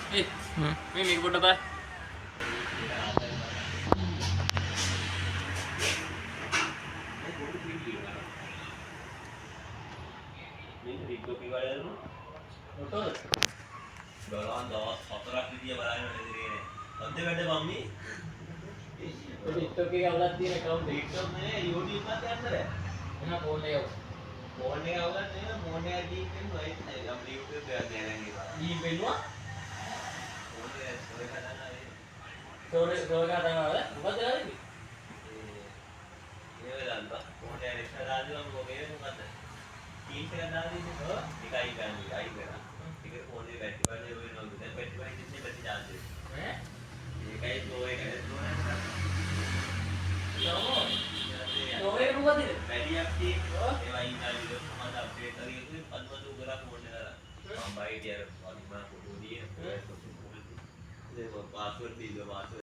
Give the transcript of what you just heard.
මේ මේක පොඩ්ඩක් බලන්න. මේ රික්කෝ පිවලන මොකද? බලන්න දවස් 4ක් විදිය බලන්න ඉතිරිනේ. අද වැඩ මම්මි. ඒ TikTok එකේ අවුලක් තියෙන account TikTok නේ YouTube එකත් යන්නද? එන ෆෝන් එක. ෆෝන් එක අවුලක් නේ ෆෝන් එක දීගෙන වයිස් නෑ. ගම් YouTube එකක් නෑ නං ඒක. ඊ බෙල්ලුවා? ෆෝන් එක ස්ටෝරේජ් හදන්න ආවේ. ස්ටෝරේජ් හදන්නවද? මොකද කරන්නේ? ඒ වෙලාවට ෆෝන් එක රිස්ටාර් දාලා මොකද මොකද? Teams එක දාලා ඉන්නේ එකයි ගන්න එකයි කරා. ඒක ෆෝන් එකේ බැටරි වල වෙනවා දැන් බැටරි වල ඉන්නේ බැටරි charge එක. ඈ? ඒකයි ස්ලෝ එකයි ස්ලෝ නැහැ. ස්ලෝ එක මොකද? බැටරියක් තියෙනවා. ඒවා ඉන්නවා විදිහට සමහර අප්ඩේට් කරලා ඉන්නේ පන්වතු කරා ෆෝන් එක දාලා. මම බයිට් යාර අනිත් මම ෆොටෝ දියේ ඒක පාස්වර්ඩ් දීලා